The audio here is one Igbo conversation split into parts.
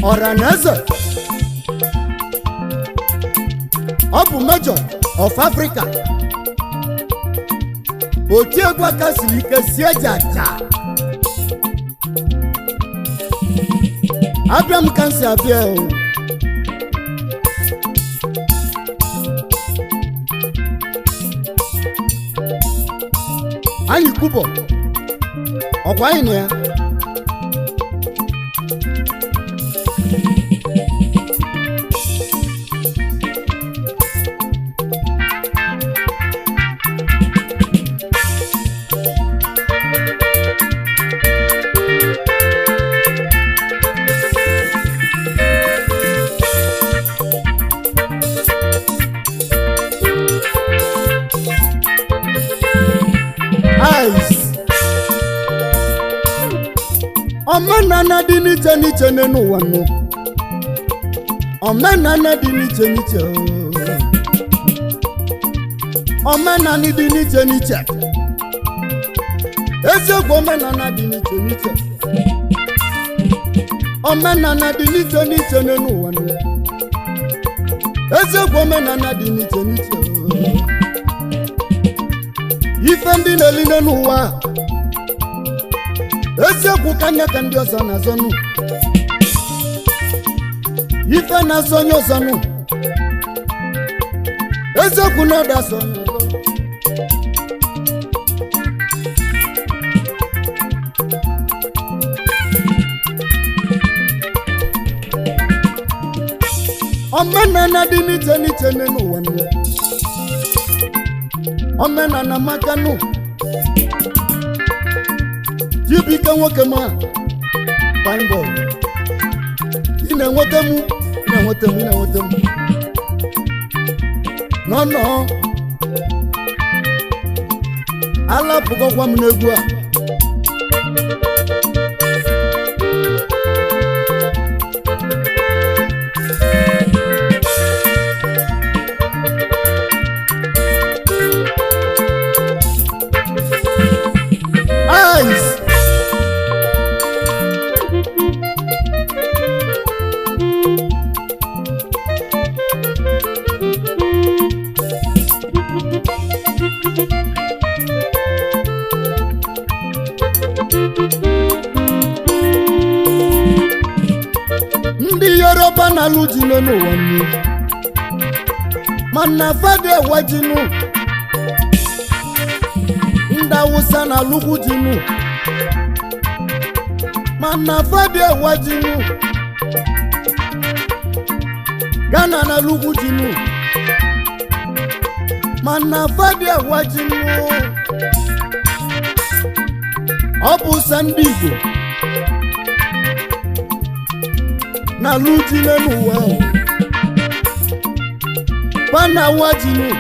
Oraneze Obu Major of Africa Otiegwa Kasilike Siejaja Abiam Kansi Abia Ayi Kubo Okwa ini ya Omenana di niche niche nenu wanu Omenana di niche niche Omenana di niche niche Ezekwu omenana di niche niche Omenana di niche niche nenu wanu Ezekwu omenana di niche niche Ife ndi neline n'ụwa Ezekwu kanya ka ndị ọzọ na-azọnụ Ife na-azọ onye ọzọnụ Ezekwu na ọda asọ onye ọzọ Omenana dị n'iche n'iche n'ụwa nụ Omenana maka nụ Jibika nwoke ma fine boy Ina-enwete mu No Ala pụkọkwa m n'egwu a Ndị Yoruba na-alụ ji n'ụwa nnu mana fade wajinu Ndị Awụsa na-alụkwu ji nnu mana fade wajinu Ghana na-alụkwu ji nnu mana fade wajinu Ọ bụ sọ ndị Igbo na luji n'ụwa ahụ Bana wajinu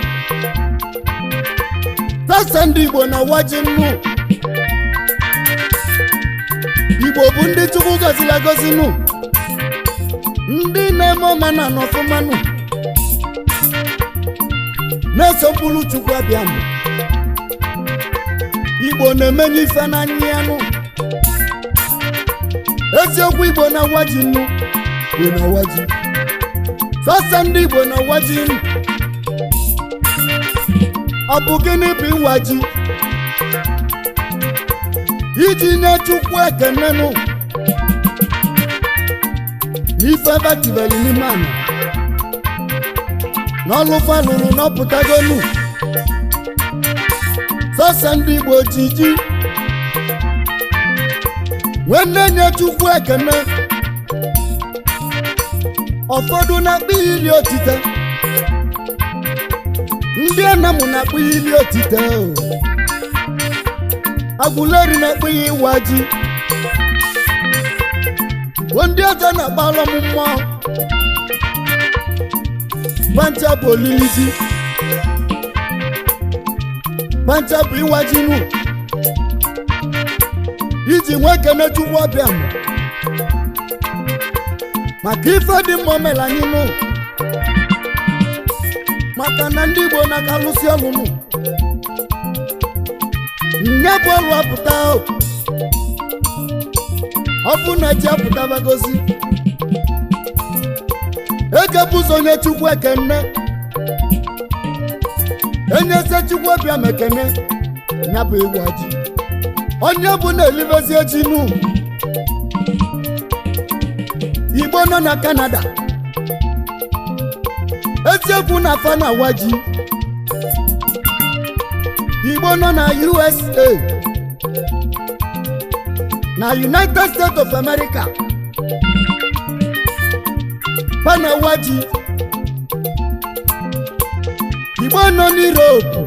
Tasa ndị Igbo na wajinu Igbo bụ ndị Chukwu gọziri agọzinu Ndị na-eme ọmana n'ọfụmanụ Na-esopụrụ Chukwu abịanụ Igbo na-emenye ife n'anya ya nụ Eziokwu Igbo na wajinu Igbo na waji Sasa ndị Igbo na waji Ọ bụ gịnị bụ ịwaji Iji nye Chukwu ekene nụ N'ife batibeli n'ime ana N'ọlụfa lụrụ n'ọpụtagonu Sasa ndị Igbo jiji Wene nye Chukwu ekene Ụfọdụ na-akpọ ili otite Ndị Anamụ na-akpọ ili otite Agụleri na-akpọ ya ịwaji Ndị ọzọ na-akpọ alọm mmụọ Bancha bụ olilizi Bancha bụ ịwaji nụ Iji nwe ekene Chukwu abịanụ Maka ife dị mma omela anyị nụ Maka na ndị Igbo na-akalụsi ọlụ nụ Nye bụ ọlụ apụta Ọ bụ na ji apụta bagozi ejebuzo onye Chukwu ekene enyeze Chukwu bịa mekene nya bụ Igboaji onye bụ na-elivezi ejinu Igbo nọ na Canada eziokwu na Gbonaawaji Igbo nọ na USA na United States of America Gbonaawaji Igbo nọ n'Europe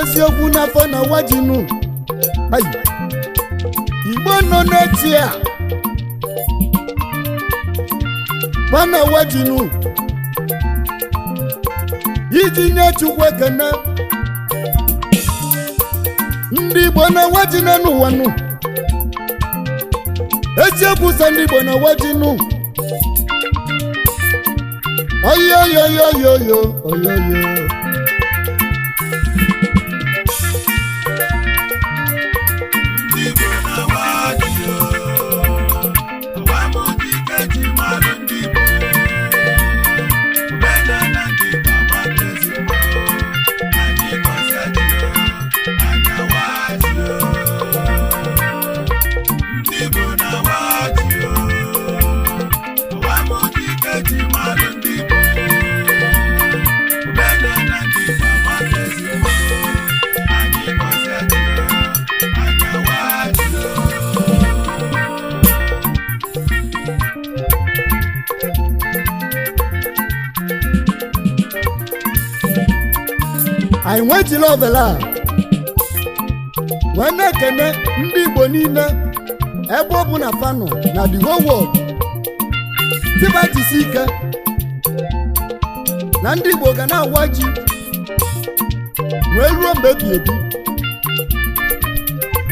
eziokwu na Gbonaawaji nụ Igbo nọ n'Asia Gbonaawaji nụ iji nye Chukwu ekene ndị Gbonaawaji nọ n'ụwa nụ eziokwu sọ ndị Gbonaawaji nụ oyoyoyoyoyo oyoyo I went to love the land. When I connect ndị Igbo niile ebe ọ bụ na fano na the whole world tiba jisi ike na ndị Igbo ga na-awaji wee ruo mgbe ebi ebi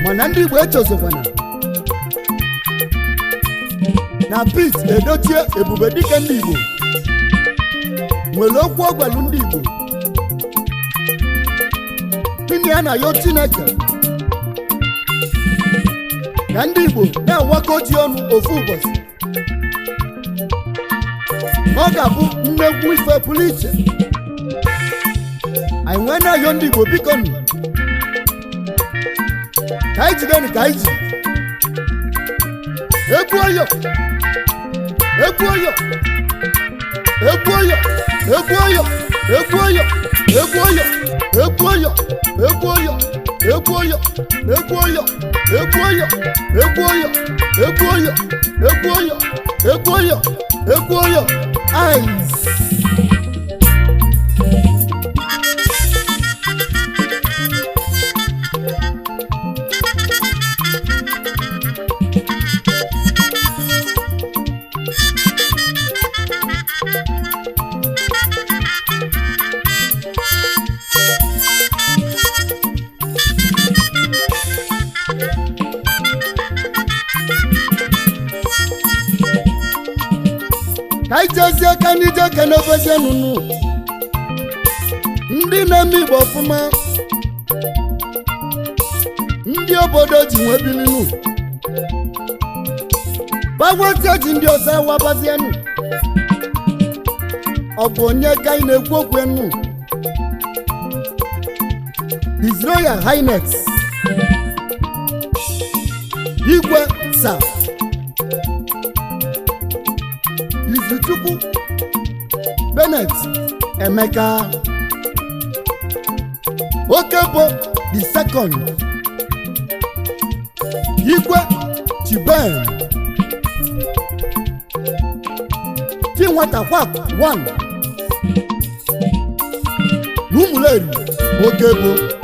mana ndị Igbo echozokwana na Pete Edochie Ebube dike ndị Igbo nwere okwu ọgwalu ndị Igbo ndị a na-ayọ Chineke ka ndị Igbo na-awakọji ọnụ ofu ụbọchị ọ ga-abụ nnekwu ife pụrụ iche anyị nwee na-ayọ ndị Igbo biko nụ ka anyị jidenu ka anyị ji egwu ọyọ egwu ọyọ egwu ọyọ egwu ọyọ egwu ọyọ egwu ọyọ egwu ọyọ egwu ọyọ egwu ọyọ egwu ọyọ egwu ọyọ egwu ọyọ egwu ọyọ egwu ọyọ egwu ọyọ egwu ọyọ eyes ka ijezie ka ndị je kenebezie nụnụ ndị na-eme Igbo ọfụma ndị obodo ji nwee bilinu bagwotie ji ndị ọzọ wabazienụ ọ bụ onye ka anyị na-ekwu okwu enu His Royal Highness Igwe Sir Izuchukwu Bennett Emeka Okebo the second Igwe Chiben Chinwata Kwak 1 Umuleri Okebo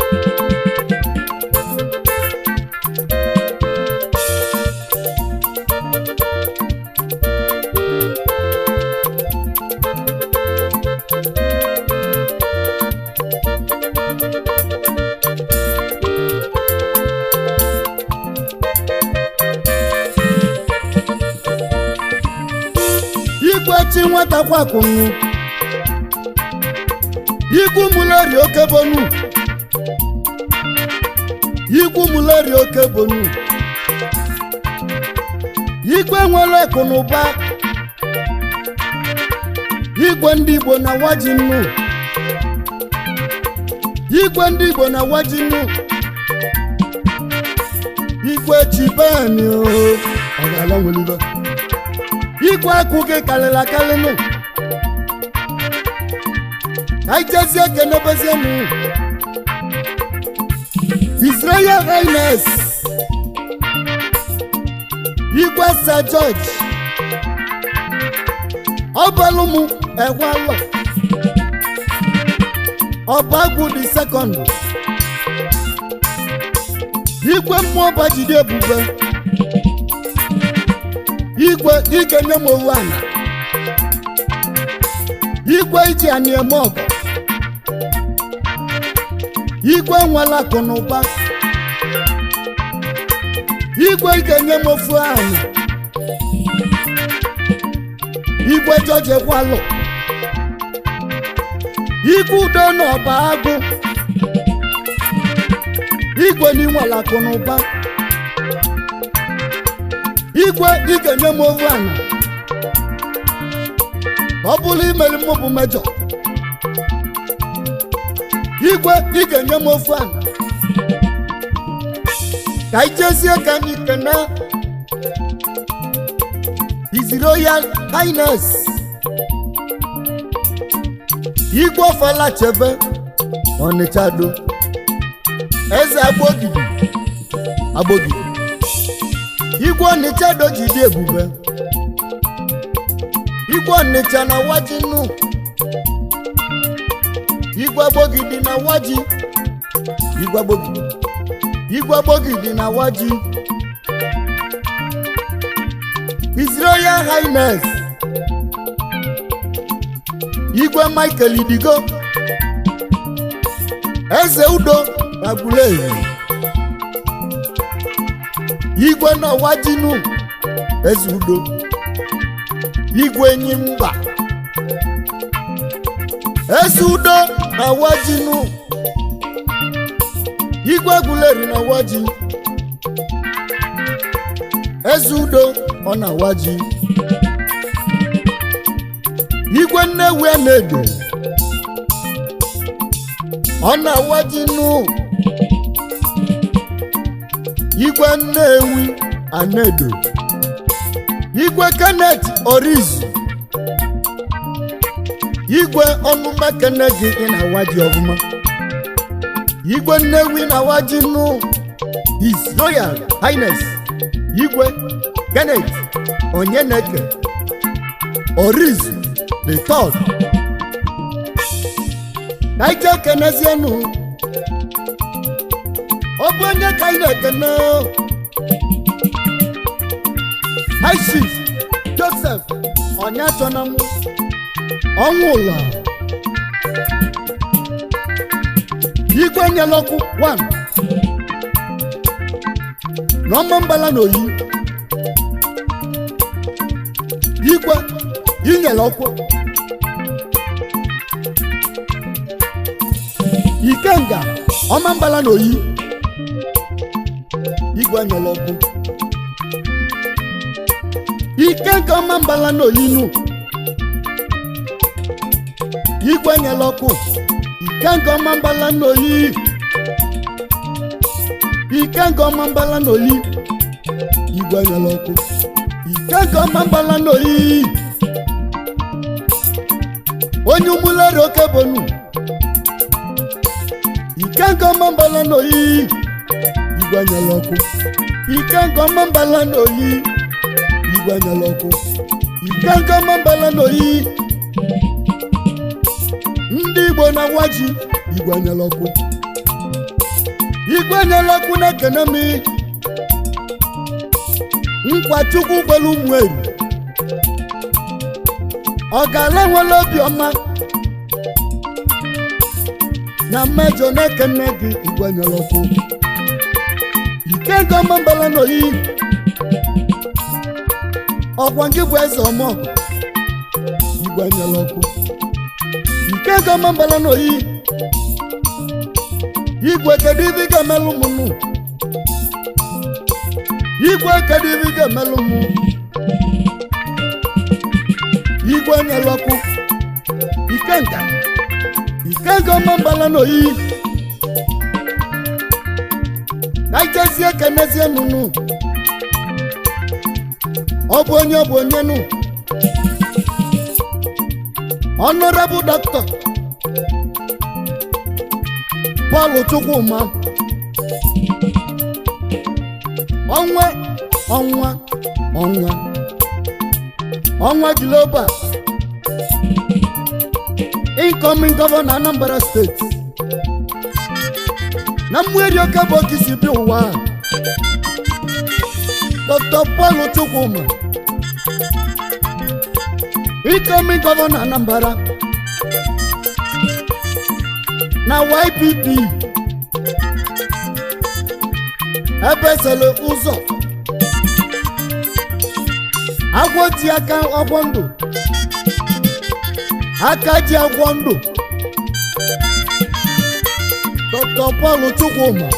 Chinwata Kwakunu Igwe Umuleri Okebonu Igwe Umuleri Okebonu Igwe nwere akụ na ụba igwe ndị Igbo na-awaji nnu igwe ndị Igbo na-awaji nnu igwe chibeni o ọ ga-ala nwelibe igwe akụ gị karịrị akarị nụ ka ijezie kenebezie nụ Israel Highness igwe Sir George ọbalụmụ Egwalọ Ọbagwu the second igwe mmụọ Bajide Ebube igwe ikenye m owu ana igwe iji anị eme ọgọ igwe nwere akụ na ụba igwe ikenye m ofu ana igwe George Egwalọ igwe udo na Ọbagwu igwe n'inwere akụ na ụba igwe ikenye m ovu ana ọ bụrụ imeri m bụ mejọ igwe ikenye m ofu ana ka ijezie ka anyị kene His Royal Highness igwe Ọfalachebe Ọnịchado eze Agbogidi igwe Ọnịchado Jide Ebube igwe Ọnịcha na waji nnu igwe Agbogidi na waji igwe Agbogidi na waji His Royal Highness igwe Michael Idigo eze udo na Guleyi igwe na wajinu eze udo igwe Enyimba eze udo na wajinu igwe Guleyi na waji eze udo ọ na waji igwe Nnewi Anedo ọ na waji nụ igwe Nnewi Anedo igwe Kenneth Orizu igwe ọnụma kene gị ị na waji ọfụma igwe Nnewi na waji nụ His Royal Highness igwe Kenneth Onyeneke Orizu the third kaije kenezienu ọ bụ onye ka ị na-ekene High Chief Joseph Onyachonam Ọnwụla igwe Nyelọkụ 1 n'ọma mbala n'oyi igwe Inyelọkụ Ikenga ọma mbala n'oyi igwe Nyelọkụ Ikenga ọma mbala n'oyi nụ igwe Nyelọkụ Ikenga ọma mbala n'oyi Ikenga ọma mbala n'oyi igwe Nyelọkụ Ikenga ọma mbala n'oyi onye ụmụlere oke bonu Ikenga ọma mbala n'oyi igwe Nyelọkụ Ikenga ọma mbala n'oyi igwe Nyelọkụ Ikenga ọma mbala n'oyi ndị Igbo na waji igwe Nyelọkụ Nyelọkụ na-ekene m nkwa Chukwu kwere ụmụ eri ọ ga-ala nwere obiọma na mmejọ na-ekene gị igwe Nyelọkụ Ikenga ọma mbala n'oyi ọkwa gị bụ eze ọmọgọ igwe Nyelọkụ Ikenga ọma mbala n'oyi igwe kedu ibe ga-emelụ m nụ igwe kedu ibe ga-emelụ m igwe Nyelọkụ ikenga mambala no yi kajezie kenezie nunu obonye nu Honorable Doctor Paul Chukwuma Onwa Global incoming governor Anambra State na mweri okabo kisibi uwa Dr. Paul Chukwuma incoming governor Anambra na YPP ebesele ụzọ agwọti aka ọgbọndụ aka ji agwọndụ Dr. Paul Chukwuma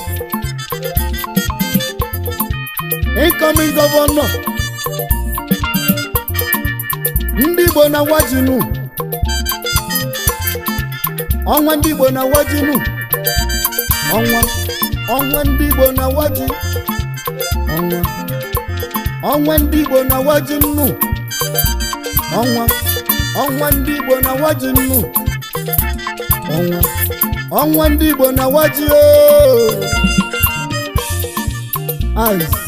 incoming governor ndị Igbo na wajinu ọnwa ndị Igbo na wajinu ọnwa ndị Igbo na waji ọnwa ndị Igbo na waji nnu ọnwa ndị Igbo na waji nnu ọnwa ndị Igbo na waji ice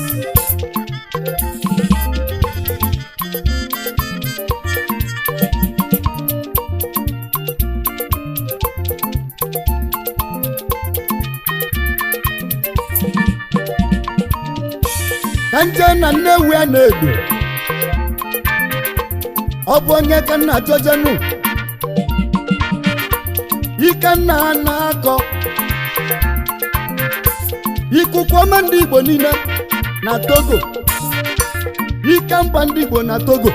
Kanje na Nnewi a na-edo ọ bụ onye ka nna jọjenu ike nna ha na-akọ ikuku ọma ndị Igbo niile na Togo ike mba ndị Igbo na Togo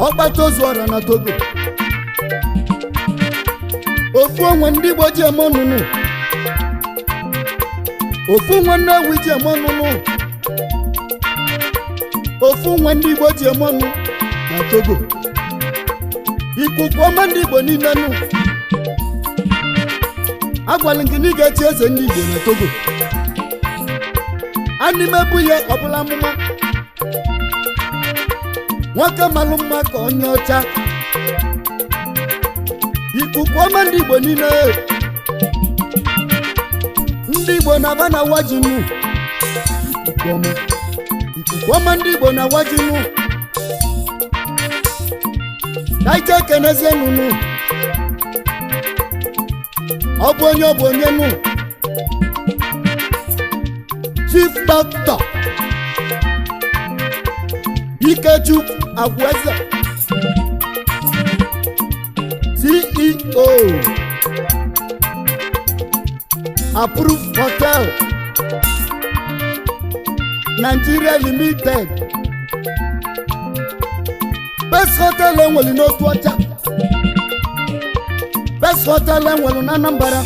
ọgbata ozu ọra na Togo ofu onwe ndị Igbo ji eme ọnụnụ ofu nwa Nnewi ji eme ọnụnụ ofu nwa ndị Igbo ji eme ọnụ na Togo ikuku ọma ndị Igbo niile nụ agwala gị na ị ga-echi eze ndị Igbo na Togo anyị mebu ya ọbụla amụma nwoke malụ mma ka onye ọcha ikuku ọma ndị Igbo niile ndị Igbo na-aba na wajinu ikuku ọma ndị Igbo na wajinu kaije kenezie nunu ọ bụ onye nu Chief Doctor Ikechukwu Agweze CEO Approved Hotel Nigeria Limited Best Hotel enwere n'otu ọcha Best Hotel enwere na Anambra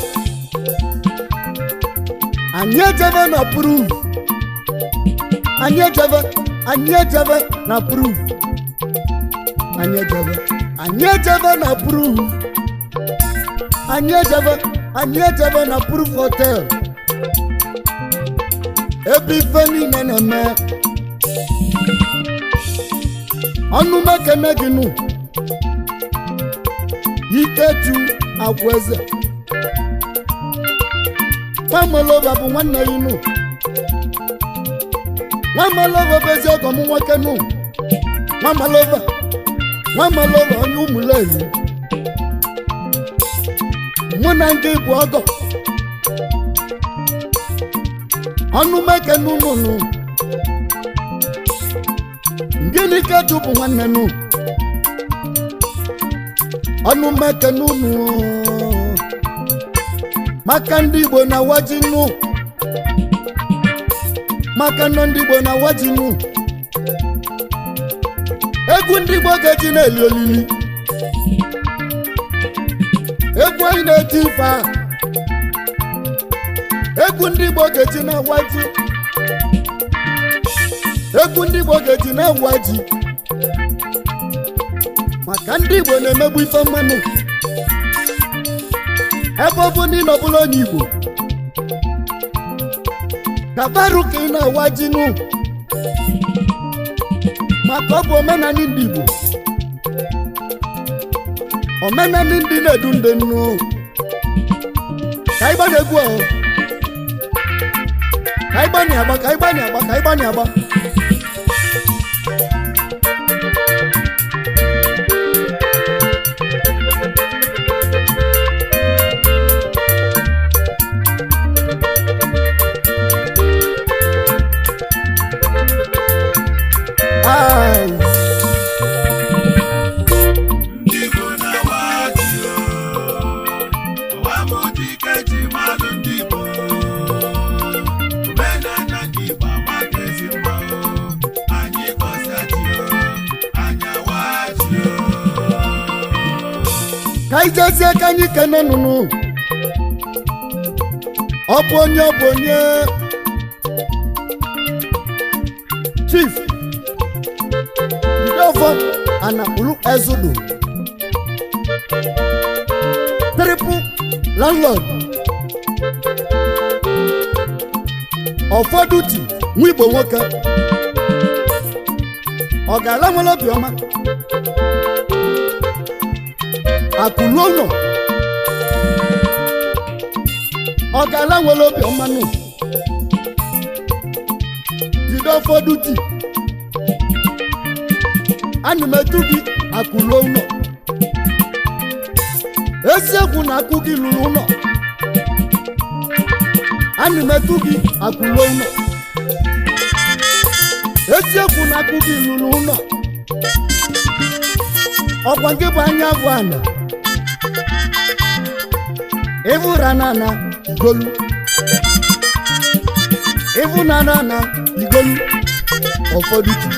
anyị ejebe na Approved anyị ejebe na Approved anyị ejebe na Approved anyị ejebe na Approved Hotel ebe ife niile na-eme ọnụ mekene gị nụ Ikechukwu Agweze Nwamelova bụ nwanne ya nụ Nwamelova bụ ezi ọgọ m nwoke nụ Nwamelova onye Ụmụleri mụ na ndị bụ ọgọ ọnụ mekene ụnụ gịnị Ikechukwu bụ nwanne nụ ọnụ mekene ụnụ maka ndị Igbo na wajinu maka ndị Igbo na wajinu egwu ndị Igbo ga-eji na-eli olili egwu anyị na-eti ife a egwu ndị Igbo ga-eji na-awaji egwu ndị Igbo ga-eji na-awaji maka ndị Igbo na-emegbu ife mmanụ ebe ọ bụ ndị nọbụla onye Igbo kabaru ka ị na-awaji nụ maka ọ bụ omenala ndị Igbo omenala ndị na-edu ndị nnu ka ịgba na-egwu ahụ ka ịgba na-agba ka ịgba na-agba ka ịgba na-agba ka ijezi aka anyị kene nụnụ ọ bụ onye Chief Ndofo Anapulu Ezudu Triple Landlord Ọfọdụti nwa Igbo nwoke ọ ga-ala nwere obiọma Akụlụnọ ọ ga-ala nwere obiọma nụ jide Ọfọdụti ana m etu gị Akụlụnọ esiekwu na akụ gị lụrụ ụlọ ana m etu gị Akụlụnọ esiekwu na akụ gị lụrụ ụlọ ọkwa gị bụ anya bụ ana ịvụranana igolu ịvụnanana igolu Ọfọdụti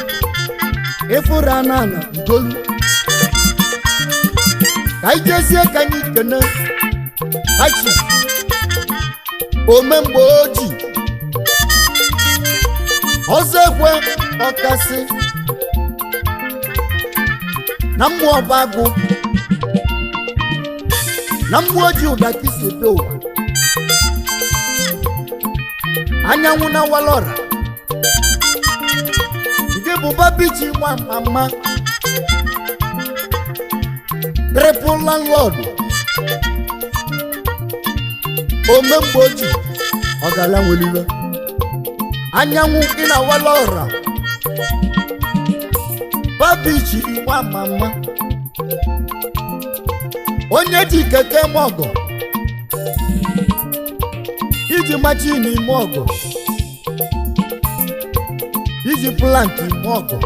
ịfụranana igolu ka ijezie ka anyị kene achi omemgbe ojii ọzọ ekwe ọkasị na mmụọ bagụ na mmụọ ji ụda ka isi ebe ụwa anyanwụ na walọra nke bụ babichi nwa mama Triple Landlord omemgbe ojii ọ ga-ala nweliwe anyanwụ gị na walọra babichi nwa mama onye ji keke eme ọgọ iji machi n'ime ọgọ iji plant ime ọgọ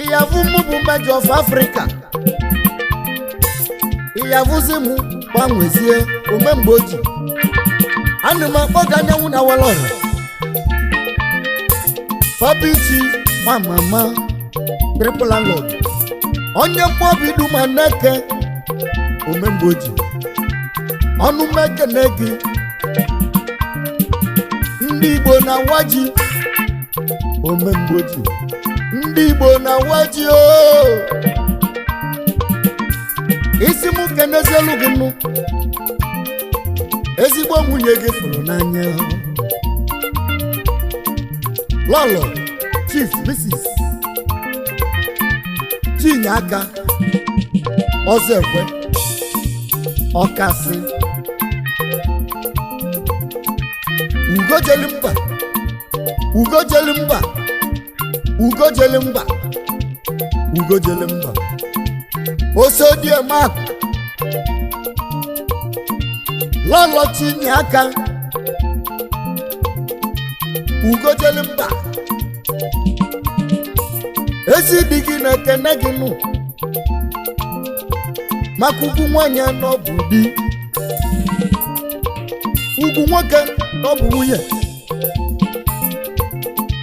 ịyavụ mụ bụ Major of Africa ịyavụzi mụ gbanwezie omemgbe ojii ana m akpọ gị anyanwụ na walọra babichi nwa mama Triple Landlord onye mkpọbi duma neke omemgbe ojii ọnụ mekene gị ndị Igbo na-awaji omemgbe ojii ndị Igbo na-awaji isi m kenezielu gị nụ ezigbo nwunye gị fụrụ n'anya Lolo Chief Mrs. Chinyaka ọzọ ekwe ọkasị ugojelimba osodiemakụ Lolo Chinyaka ugojelimba ezi dị gị na-ekene gị nụ maka ugwu nwanyị anọ bụ di ugwu nwoke na ọ bụ nwunye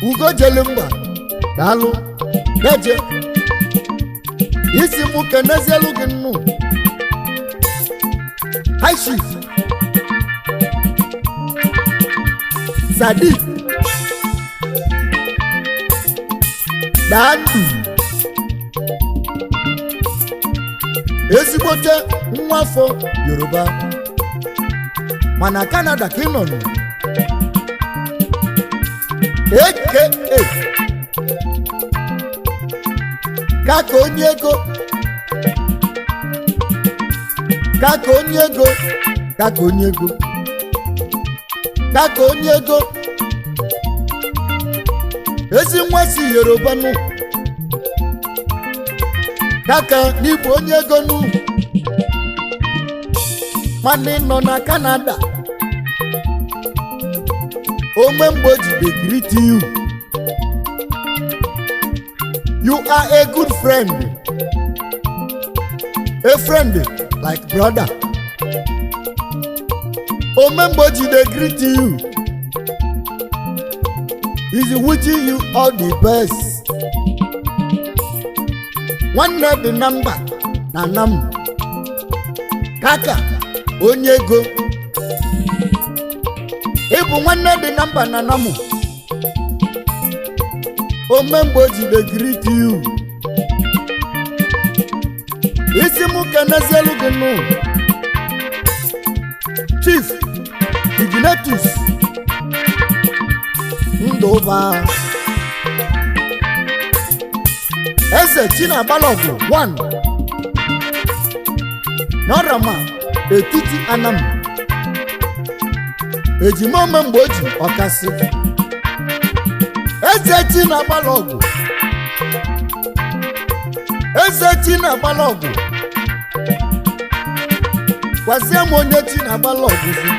ugojelimba daalụ deje isi mụ kenezielu gị nụ Aishif Sadiq Dandu ezigbote nwa afọ Yoruba mana Canada ka ị nọ nụ aka kaka onye ego kaka onye ego kaka onye ego kaka onye ego ezi nwa si Yoruba nụ kaka n'Igbo onye ego nụ nwanne nọ na Canada ome mgbe ji dey greet you. You are a good friend, a friend like brother. Ome mgbe ji dey greet you. He's wishing you all the best. Nwanne dị na mba na nam kaka onye ego ịbụ nwanne dị na mba na namu ome mgbe ji dey greet you. Isi mụ kenezielu gị nụ Chief Ignatus Ndụba Eze Chinabalogu 1 Norama etiti Anam ejima ome mgbe oji ọkasị Eze Chinabalogu Eze Chinabalogu gwazie m onye Chinabalogu zi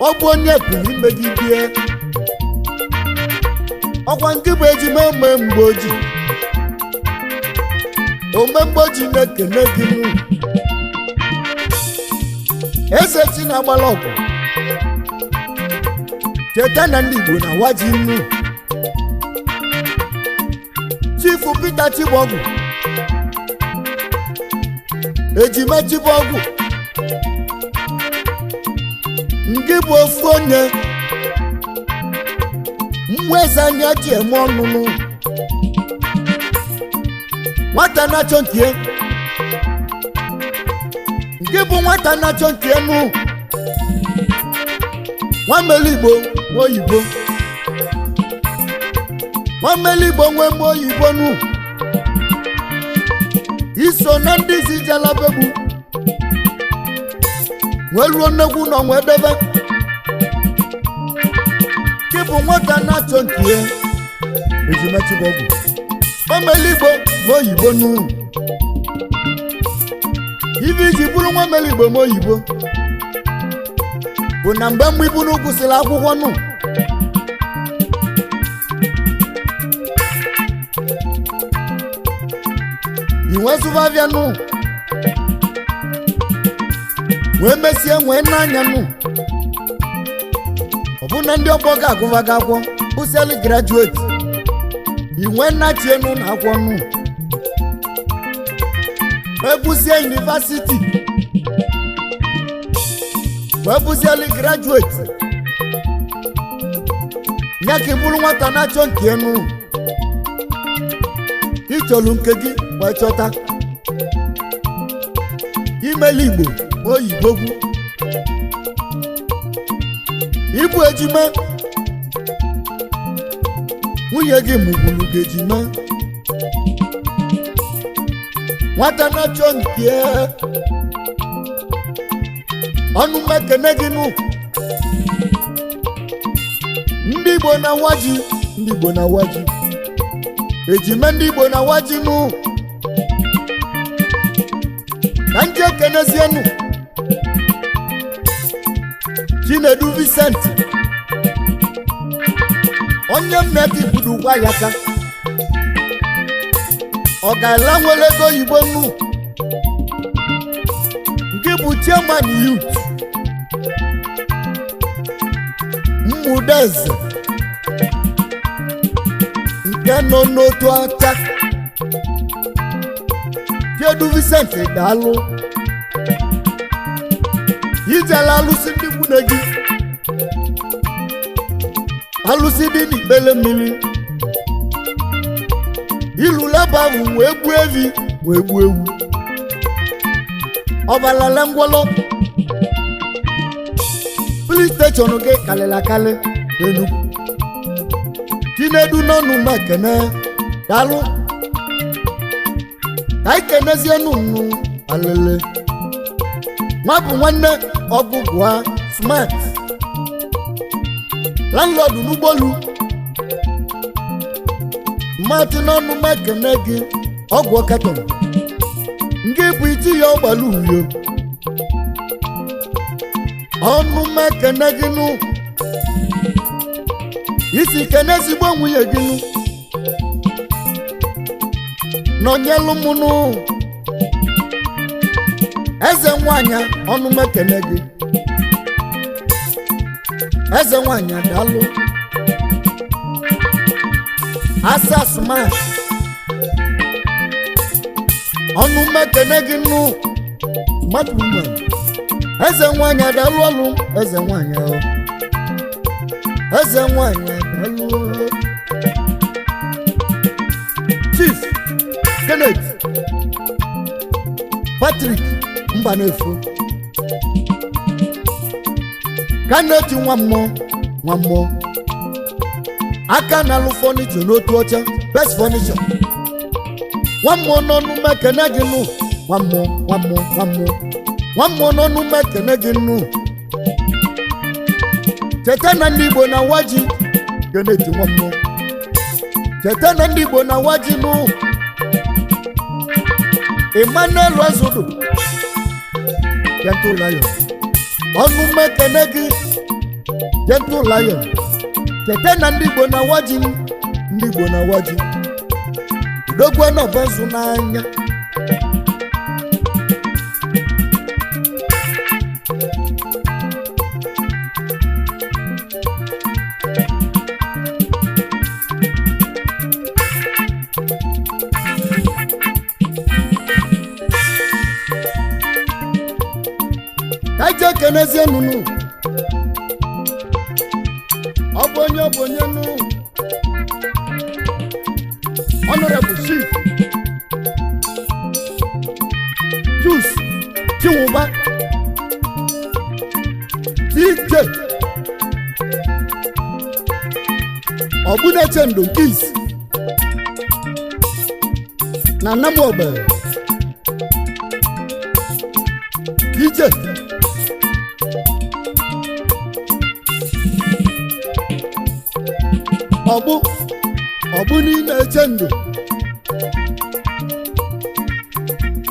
ọ bụ onye pụrụ imegide ọkwa nke bụ ejima ome mgbe oji ome mgbe oji na-ekene gị nụ Eze Chinabalogu cheta na ndị Igbo na-awaji nnu Chief Peter Chibogwu ejima Chibogwu nke bụ ofu onye mweze anya ji eme ọnụnụ nwata na-achọ ntie nke bụ nwata na-achọ ntie nụ nwameli Igbo oyibo nwameli Igbo nwe mgbe oyibo nụ iso na ndị zijela begbu nweruo nnegwu nọ nwe debe nke bụ nwata na-achọ ntie ejima Chibogwu nwameli Igbo oyibo nụ ibe iji bụrụ nwameli Igbo oyibo bụ na mgbe mgbe ibu n'ugwusịrị akwụkwọ nụ inwe zụbavịa nụ wee mesie nwee n'anya nụ ọbụna ndị ọgbọ ga-agụva gị akwụkwọ bụsiali graduate inwe nnachie nụ na akwụkwọ nụ wee bụsie university wee bụzieli graduate nya ka ị bụrụ nwata na-achọ nke enu ịchọrọ nke gị wee chọta imeli Igbo oyibogwu ịbụ ejima nwunye gị mụgburu gị ejima nwata na-achọ nke ọnụ mekene gị nụ ndị Igbo na-awaji ndị Igbo na-awaji ejime ndị Igbo na-awaji nụ ka nje kenezienụ Chinedu Vincent onye mme gị budu gwa ya ka ọ ga-ala nwere ego oyibo nụ nke bụ chairman youth Mmudeze nke nọ n'otu aka Chinedu Vincent daalụ ijela alụsị ndị nwunye gị alụsị dị n'ikpele mmiri ilu leba ahụ wee gbuo evi wee gbuo ewu ọbalala ngwọlọ police station gị kalịla akali Enugu Chinedu n'ọnụ mekene daalụ ka ikenezie nunu alele nwa bụ nwanne ọgụgụ a smart landlord n'ugbolu mmatị n'ọnụ mekene gị ọgwụ ọkatọ nke bụ iti ya ọgbalụ uyo ọnụ mekene gị nụ isi kene ezigbo nwunye gị nụ nọnyelụ m nụ eze nwanyị ọnụ mekene gị eze nwanyị daalụ asasma ọnụ mekene gị nụ mmadụ mma eze nwanyị daalụ ọlụ eze nwanyị eze nwanyị daalụ Chief Kenneth Patrick Mbanefu Kenneth nwa mmụọ aka na alụ furniture n'otu ọcha best furniture nwa mmụọ n'ọnụ mekene gị nụ nwa mmụọ n'ọnụ mekene gị nụ cheta na ndị Igbo na-awaji Kenneth nwa mmụọ cheta na ndị Igbo na-awaji nụ Emmanuel Azudu Gentle Lion ọnụ mekene gị Gentle Lion cheta na ndị Igbo na-awaji ndị Igbo na-awaji udogwu nọbọzụ n'anya kaije kenezie nunu ọ bụ onye nụ Honorable Chief Juice Chinwụba DJ Ogbunechendo Keys na Namogbe DJ ọbụ niile echendo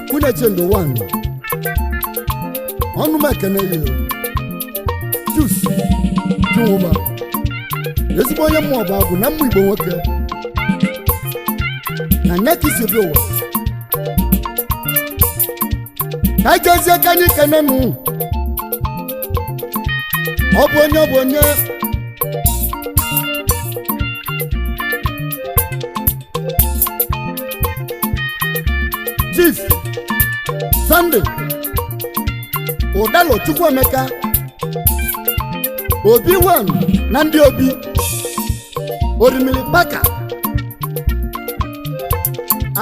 Kunechendo 1 ọnụ mekene yiri Juice Chinwụba ezigbo onye mmụọ bụ agụ na mmụ Igbo nwoke na nekisi bi ụwa ka jezie ka anyị kene nụ ọ bụ onye Chief Sunday Udalo Chukwuemeka Obi Wan na ndị Obi Orimili Paka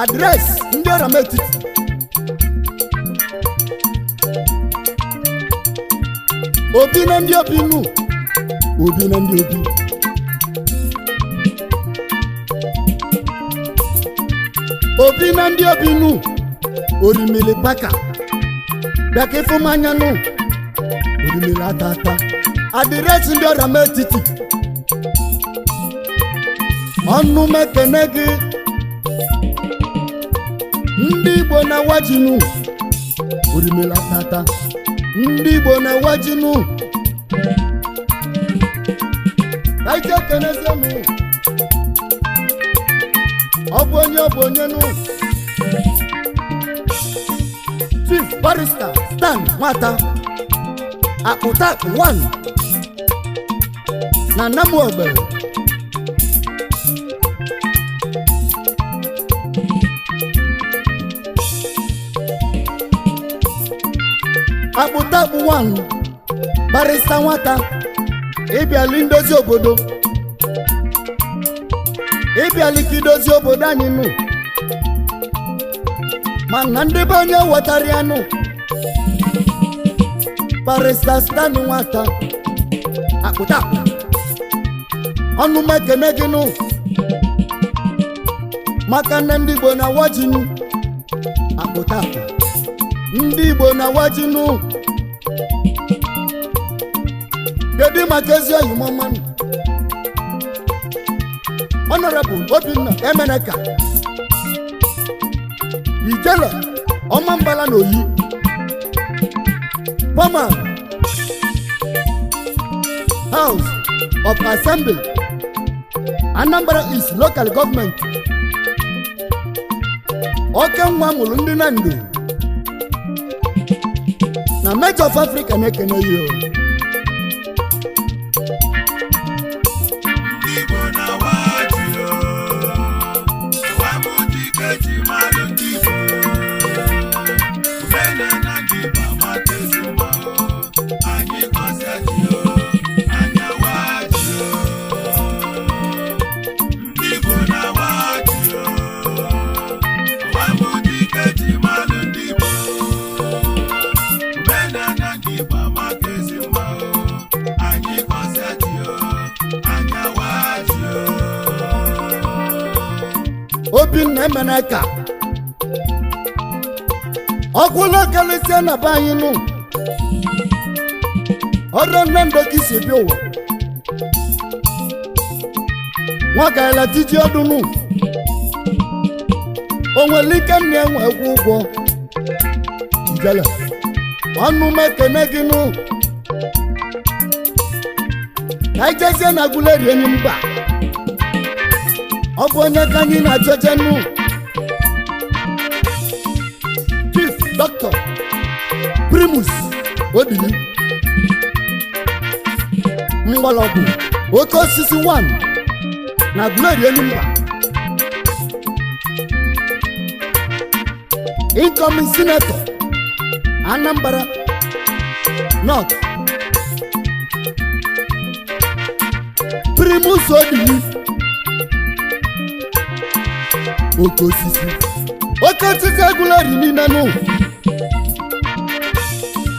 adres ndị ọra metiti Obi na ndị Obi nụ Obi na ndị Obi Obi na ndị Obi nụ Orimili Paka bịaka ịfụmanya nụ Orimili atata adres ndị ọra metiti ọnụ mekene gị ndị Igbo na-awaji nụ Orimili atata ndị Igbo na-awaji nụ kaije kenezie nụ ọ bụ onye nụ Chief Barrister Stan Nwata Akpụta 1 na Namogbe Akpụta 1 Barrister Nwata ịbịala ndozi obodo ịbịala ka idozi obodo anyị nụ mana ndị be onye wetara ya nụ Barrister Stan nwata akpụta ọnụ mekene gị nụ maka na ndị Igbo na-awaji nụ akpụta ndị Igbo na-awaji nụ kedu maka ezi oyi mmanụ Honorable Obinna Emeneka Ijele Ọmambala n'Oyi former House of Assembly Anambra East Local Government oke nwa mụrụ ndị Nandi na Mecca of Africa na-ekene ihe Obinna Emeneka ọkwụla kalịsịa na be anyị nụ ọrụ nne ndo ka isi bi ụwa nwaka ya latiji ọdụ nụ o nwere ike nne enwe ekwu ụgwọ Ijele ọnụ mekene gị nụ ka anyị jezie na Aguleri enyi mba ọ bụ onye ka anyị na-achọje nụ Chief Dr. Primus Odili mgbọrọgwụ oke osisi 1 na Aguleri Enyimba incoming senator Anambra North Primus Odili oke osisi Aguleri niile nụ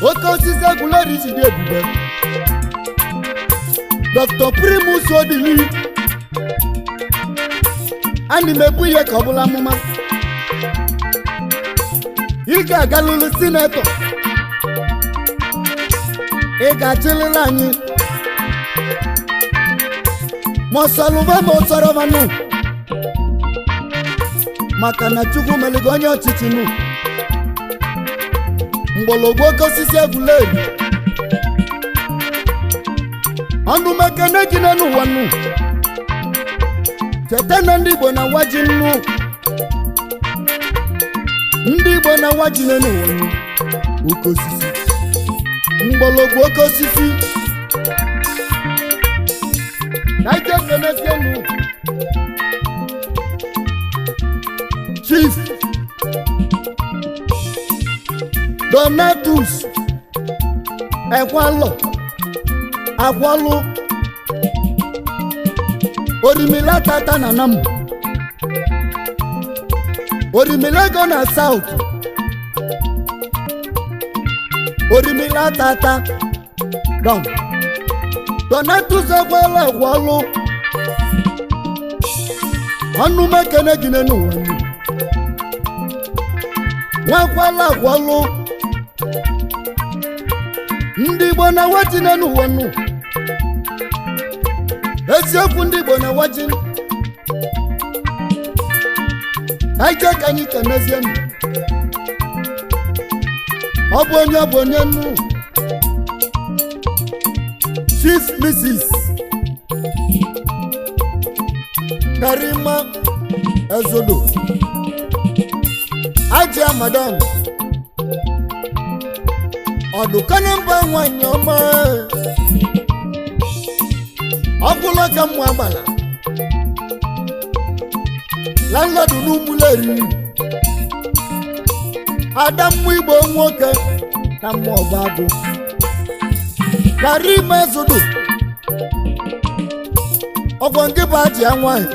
oke osisi Aguleri jide ebube Dr. Primus Odili anyị mebu ihe ka ọ bụla amụma ị ga-agalụlụ sinetọ ị ga-achịlịla anyị ma ọsọlụba ma ọsọrọba nụ maka na Chukwu meligo onye ọchịchị nụ mgbọlọgwụ oke osisi Aguleri ọnụ mekene gị n'ụwa nụ cheta na ndị Igbo na-awaji nụ ndị Igbo na-awaji n'ụwa nụ oke osisi mgbọlọgwụ oke osisi na ije kenezie nụ Chief Donatus Ekwalọ Agwalụ Orimila tata na Namu Orimila go na South Orimila tata Don Donatus Ekwalọ Agwalụ ọnụ mekene gị n'ụwa nwakwala Agwalụ ndị Igbo na-awaji n'ụwa nụ eziokwu ndị Igbo na-awaji anyị ka anyị kenezie nụ ọ bụ onye nụ Chief Mrs. Karima Ezodo Ajia Madam ọdụkọnye mba nwanyị ọma ọkwụla ka mmụ agbala landlord n'Umuleri ada mmụ Igbo nwoke na mmụ ọbagụ Karima Ezodo ọgwọ nke bụ Ajia nwanyị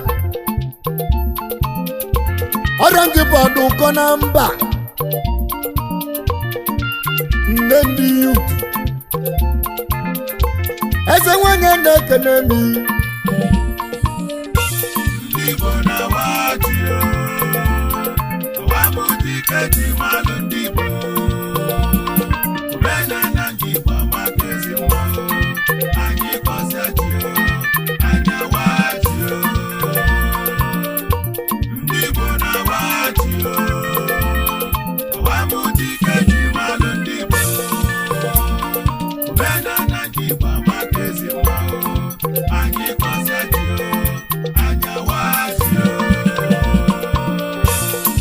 ọrụ nke bụ ọdụkọ na mba NDIIGBO eze nwanyị na-ekene m Igbo na-awaji ọwamụdikeji malụ ndị Igbo omenala ndị Igbo amakezi mma anyị gọziaji anyị awaji ndị Igbo na-awaji ọwamụdikeji malụ ndị Igbo omenala ndị Igbo amakezi mma anyị gọziaji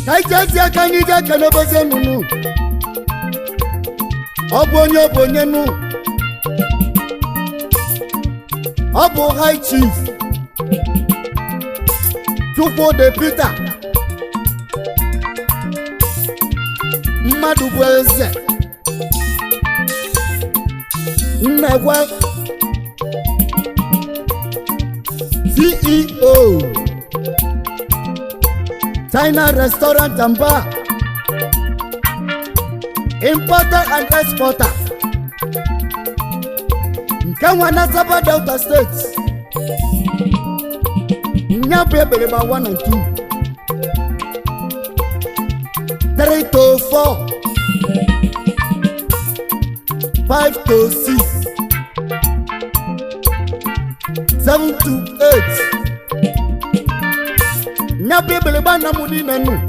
kaijezi aka anyị ga kenebozie nunu ọ bụ onye nu ọ bụ high chief Chukwudi Peter mmadụ bụ eze nnekwa CEO China Restaurant and Bar, importer and exporter. Nke nwana Saba Delta State. Nyabe beleba 1 and 2. 3 to 4. 5 to 6. 7 to 8. Nyabibili bana muni nenu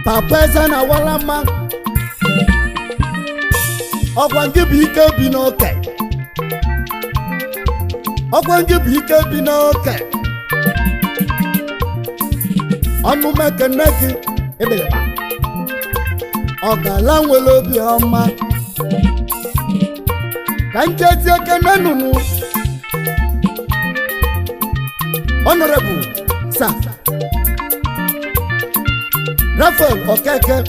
Papeza na walama Ogwangi bike binoke Ogwangi bike binoke Onu meke neki Ebeleba Ogala nwelo bi oma Kanjezi eke nenunu Honorable Sir Raphael Okeke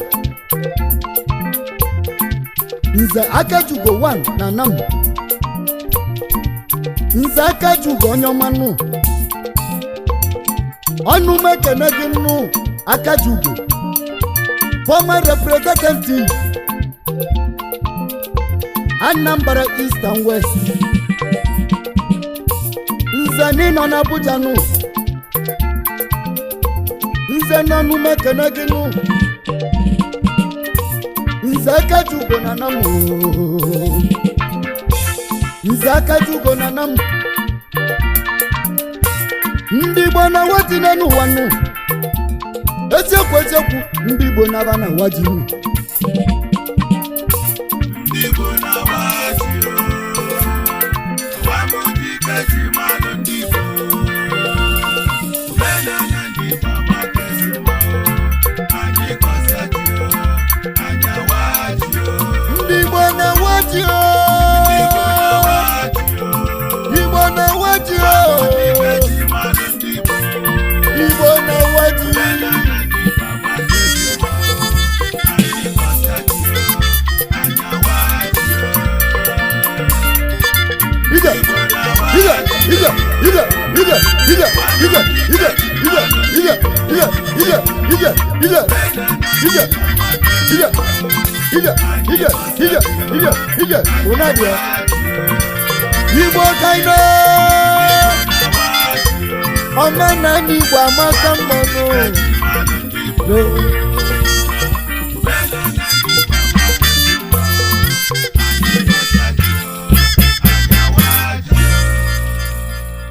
Nze Akajugo 1 na Nam Nze Akajugo Onyomanu Onumeke Neginu Akajugo Former representative Anambra East and West Nze nino na Abuja nu Nze nanu mekene ginu Nze Akajugo na namu Nze Akajugo na namu Ndị Igbo na-awaji n'ụwa nu Eziokwu ndị Igbo na-awaji nu Ndị Igbo na-awaji ọwamụdikeji malụ ndị Igbo omenala ndị Igbo amakezi mma anyị gọziaji anyị awaji Ndị Igbo na-awaji Igbo na-awaji ọwamụdikeji malụ ndị Igbo Igbo na-awaji omenala ndị Igbo amakezi mma anyị gọziaji anyị awaji Igbo kaino Omenala Igbo amaka mmanụ